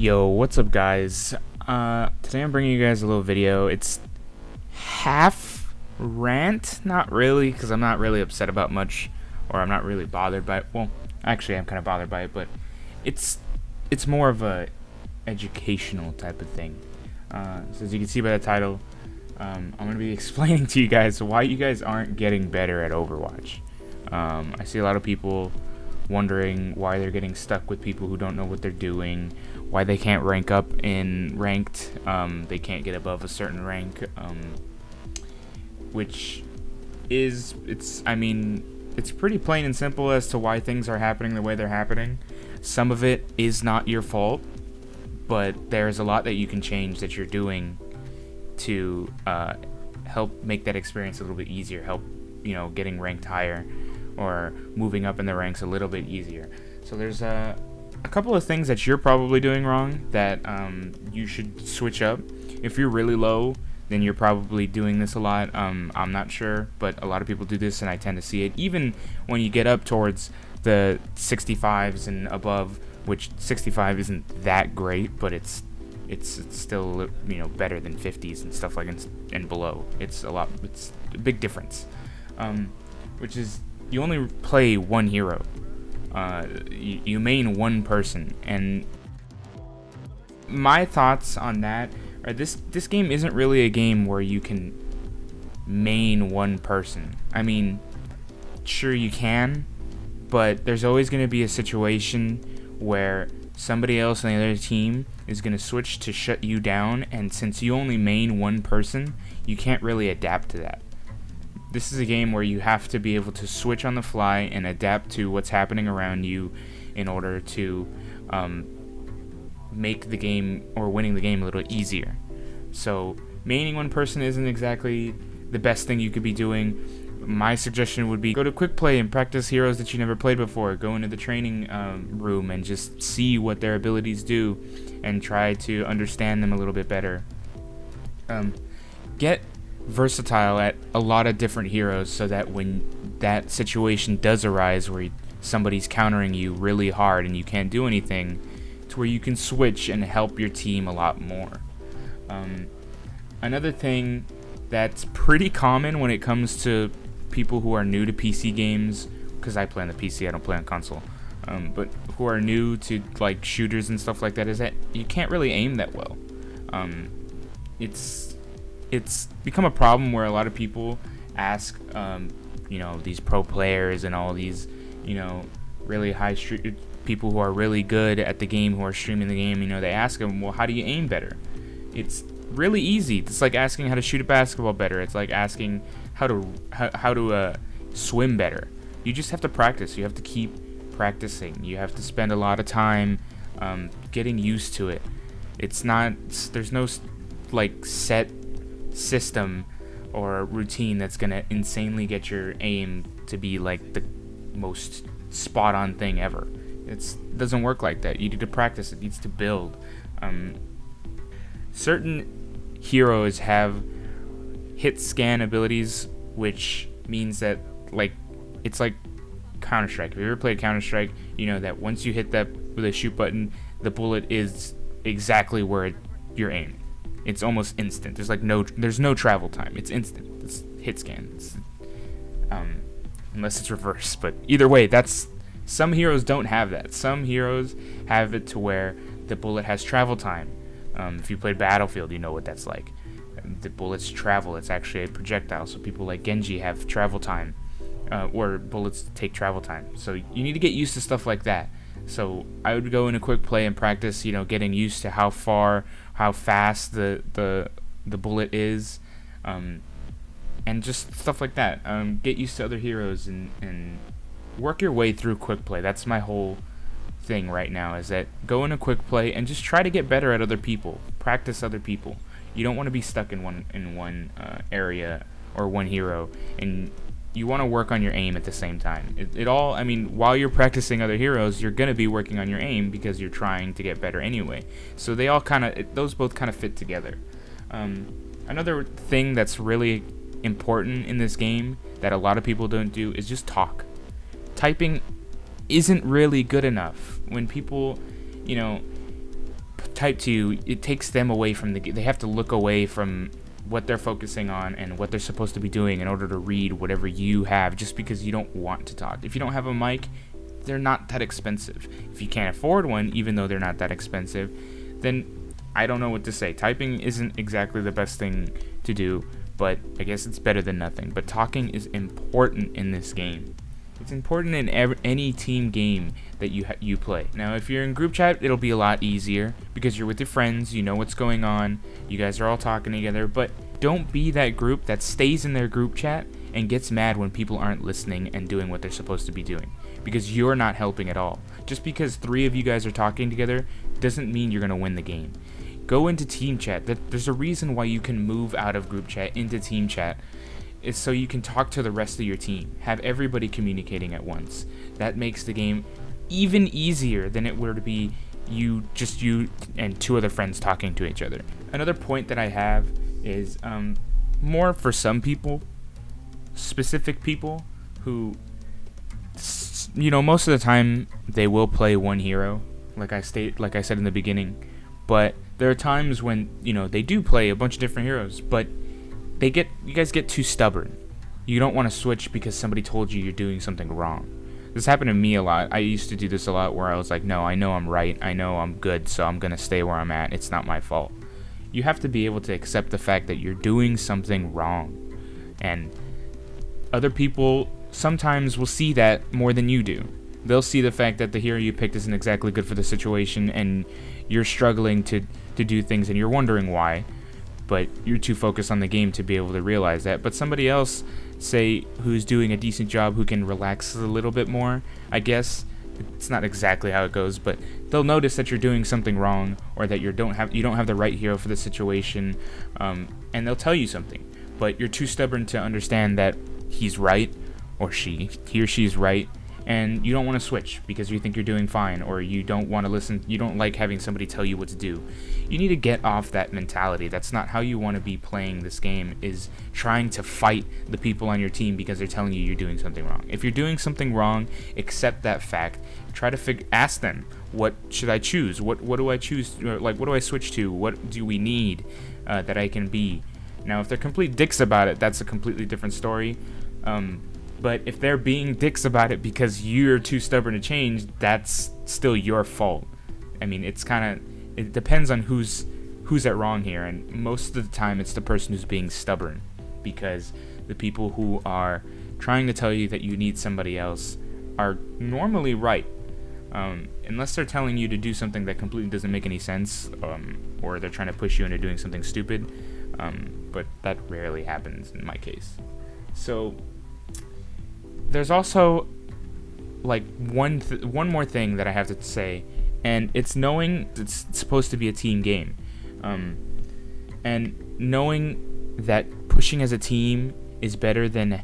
Yo, what's up guys? Today I'm bringing you guys a little video. It's half rant, not really, because I'm not really upset about much, or I'm not really bothered by it. Well, actually I'm kind of bothered by it, but it's more of a educational type of thing. So as you can see by the title, I'm going to be explaining to you guys why you guys aren't getting better at Overwatch. I see a lot of people wondering why they're getting stuck with people who don't know what they're doing, why they can't rank up in ranked, they can't get above a certain rank, which is, it's pretty plain and simple as to why things are happening the way they're happening. Some of it is not your fault, but there's a lot that you can change that you're doing to help make that experience a little bit easier, help, getting ranked higher or moving up in the ranks a little bit easier. So there's a couple of things that you're probably doing wrong that you should switch up. If you're really low, then you're probably doing this a lot. I'm not sure, but a lot of people do this, and I tend to see it even when you get up towards the 65s and above, which 65 isn't that great, but it's still better than 50s and stuff like and below. It's a big difference, which is you only play one hero. You main one person, and my thoughts on that are this game isn't really a game where you can main one person. I mean, sure you can, but there's always going to be a situation where somebody else on the other team is going to switch to shut you down, and since you only main one person, you can't really adapt to that. This is a game where you have to be able to switch on the fly and adapt to what's happening around you in order to make the game or winning the game a little easier. So maining one person isn't exactly the best thing you could be doing. My suggestion would be go to quick play and practice heroes that you never played before. Go into the training room and just see what their abilities do and try to understand them a little bit better. Get versatile at a lot of different heroes so that when that situation does arise where somebody's countering you really hard and you can't do anything, to where you can switch and help your team a lot more. Another thing that's pretty common when it comes to people who are new to PC games, because I play on the PC, I don't play on console, but who are new to like shooters and stuff like that, is that you can't really aim that well. It's become a problem where a lot of people ask, these pro players and all these, really high people who are really good at the game, who are streaming the game, they ask them, well, how do you aim better? It's really easy. It's like asking how to shoot a basketball better. It's like asking how to swim better. You just have to practice. You have to keep practicing. You have to spend a lot of time getting used to it. There's no like set system or routine that's gonna insanely get your aim to be like the most spot on thing ever. It doesn't work like that. You need to practice. It needs to build. Certain heroes have hit scan abilities, which means that it's like Counter-Strike. If you ever played Counter-Strike, you know that once you hit that with a shoot button, the bullet is exactly where you're aimed. It's almost instant. There's no travel time. It's instant. It's hit scan. Unless it's reverse, but either way, some heroes don't have that. Some heroes have it to where the bullet has travel time. If you played Battlefield, you know what that's like. The bullets travel. It's actually a projectile. So people like Genji have travel time, or bullets take travel time. So you need to get used to stuff like that. So I would go in a quick play and practice, getting used to how fast the bullet is, and just stuff like that. Get used to other heroes and work your way through quick play. That's my whole thing right now, is that go in a quick play and just try to get better at other people. Practice other people. You don't want to be stuck in one area or one hero, and you want to work on your aim at the same time. While you're practicing other heroes, you're going to be working on your aim because you're trying to get better anyway. So those both kind of fit together. Another thing that's really important in this game that a lot of people don't do is just talk. Typing isn't really good enough. When people, type to you, it takes them away from they have to look away from what they're focusing on and what they're supposed to be doing in order to read whatever you have, just because you don't want to talk. If you don't have a mic, they're not that expensive. If you can't afford one, even though they're not that expensive, then I don't know what to say. Typing isn't exactly the best thing to do, but I guess it's better than nothing. But talking is important in this game. It's important in any team game that you play. Now, if you're in group chat, it'll be a lot easier because you're with your friends, you know what's going on, you guys are all talking together, but don't be that group that stays in their group chat and gets mad when people aren't listening and doing what they're supposed to be doing, because you're not helping at all. Just because 3 of you guys are talking together doesn't mean you're going to win the game. Go into team chat. There's a reason why you can move out of group chat into team chat. It's so you can talk to the rest of your team. Have everybody communicating at once. That makes the game even easier than it were to be you and 2 other friends talking to each other. Another point that I have is more for some people, specific people who, most of the time they will play one hero, like I said in the beginning, but there are times when they do play a bunch of different heroes, but you guys get too stubborn. You don't want to switch because somebody told you you're doing something wrong. This happened to me a lot. I used to do this a lot where I was like, no, I know I'm right. I know I'm good, so I'm going to stay where I'm at. It's not my fault. You have to be able to accept the fact that you're doing something wrong. And other people sometimes will see that more than you do. They'll see the fact that the hero you picked isn't exactly good for the situation, and you're struggling to do things, and you're wondering why. But you're too focused on the game to be able to realize that. But somebody else, say, who's doing a decent job, who can relax a little bit more, I guess, it's not exactly how it goes, but they'll notice that you're doing something wrong, or that you don't have the right hero for the situation, and they'll tell you something. But you're too stubborn to understand that he's right, or he or she's right, and you don't want to switch because you think you're doing fine, or you don't want to listen. You don't like having somebody tell you what to do. You need to get off that mentality. That's not how you want to be playing this game, is trying to fight the people on your team because they're telling you you're doing something wrong. If you're doing something wrong, accept that fact. Try to ask them, what should I choose? What do I choose? What do I switch to? What do we need that I can be? Now, if they're complete dicks about it, that's a completely different story. But if they're being dicks about it because you're too stubborn to change, that's still your fault. I mean, it depends on who's at wrong here, and most of the time it's the person who's being stubborn, because the people who are trying to tell you that you need somebody else are normally right, unless they're telling you to do something that completely doesn't make any sense, or they're trying to push you into doing something stupid, but that rarely happens in my case. So there's also like one more thing that I have to say, and it's knowing it's supposed to be a team game, and knowing that pushing as a team is better than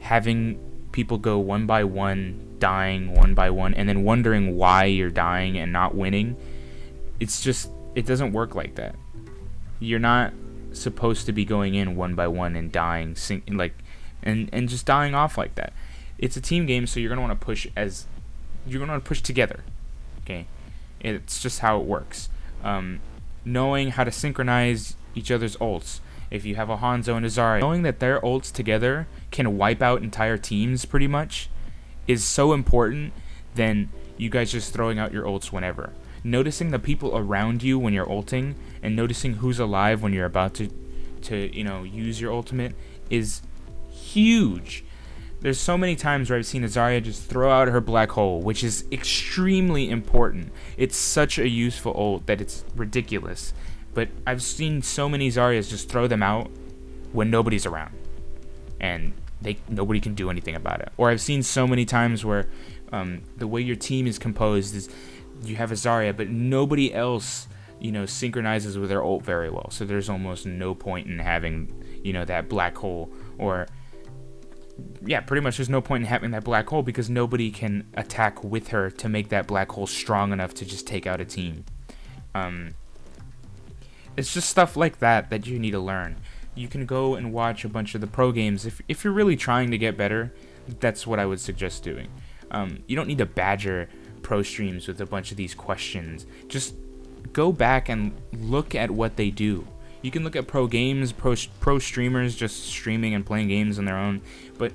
having people go one by one, dying one by one, and then wondering why you're dying and not winning. It doesn't work like that. You're not supposed to be going in one by one and dying, and just dying off like that. It's a team game, so you're gonna want to push together. Okay, it's just how it works. Knowing how to synchronize each other's ults. If you have a Hanzo and a Zarya, knowing that their ults together can wipe out entire teams pretty much is so important than you guys just throwing out your ults whenever. Noticing the people around you when you're ulting, and noticing who's alive when you're about to use your ultimate is huge. There's so many times where I've seen a Zarya just throw out her black hole, which is extremely important. It's such a useful ult that it's ridiculous. But I've seen so many Zaryas just throw them out when nobody's around, and nobody can do anything about it. Or I've seen so many times where the way your team is composed is you have a Zarya, but nobody else synchronizes with their ult very well. So there's almost no point in having that black hole, or pretty much there's no point in having that black hole because nobody can attack with her to make that black hole strong enough to just take out a team. It's just stuff like that you need to learn. You can go and watch a bunch of the pro games. If you're really trying to get better, that's what I would suggest doing. You don't need to badger pro streams with a bunch of these questions. Just go back and look at what they do. You can look at pro games, pro streamers just streaming and playing games on their own, but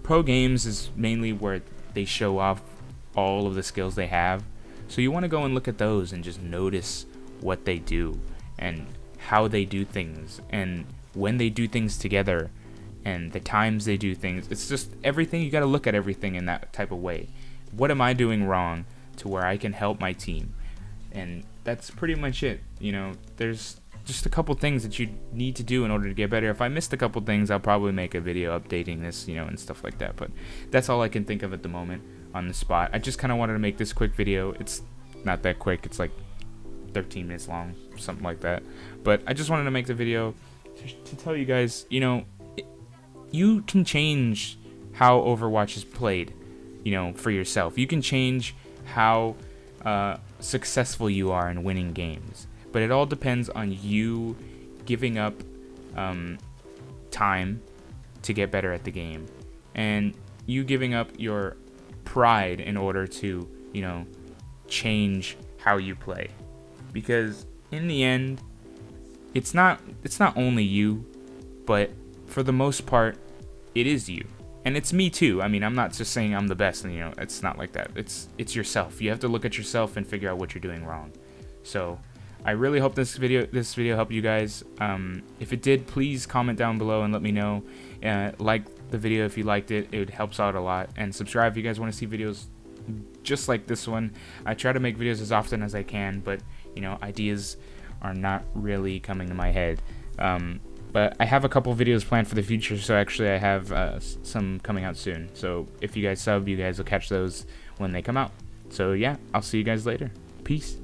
pro games is mainly where they show off all of the skills they have. So you want to go and look at those and just notice what they do and how they do things and when they do things together and the times they do things. It's just everything. You got to look at everything in that type of way. What am I doing wrong to where I can help my team? And that's pretty much it. You know, there's just a couple things that you need to do in order to get better. If I missed a couple things, I'll probably make a video updating this, you know, and stuff like that. But that's all I can think of at the moment on the spot. I just kind of wanted to make this quick video. It's not that quick. It's like 13 minutes long, something like that. But I just wanted to make the video to tell you guys, you know, you can change how Overwatch is played, you know, for yourself. You can change how successful you are in winning games. But it all depends on you giving up time to get better at the game, and you giving up your pride in order to, you know, change how you play. Because in the end, it's not only you, but for the most part, it is you. And it's me too. I mean, I'm not just saying I'm the best, and, you know, it's not like that. It's yourself. You have to look at yourself and figure out what you're doing wrong. So I really hope this video helped you guys. If it did, please comment down below and let me know. Like the video if you liked it. It helps out a lot. And subscribe if you guys want to see videos just like this one. I try to make videos as often as I can, but, you know, ideas are not really coming to my head. But I have a couple videos planned for the future, so actually I have some coming out soon. So if you guys sub, you guys will catch those when they come out. So yeah, I'll see you guys later. Peace.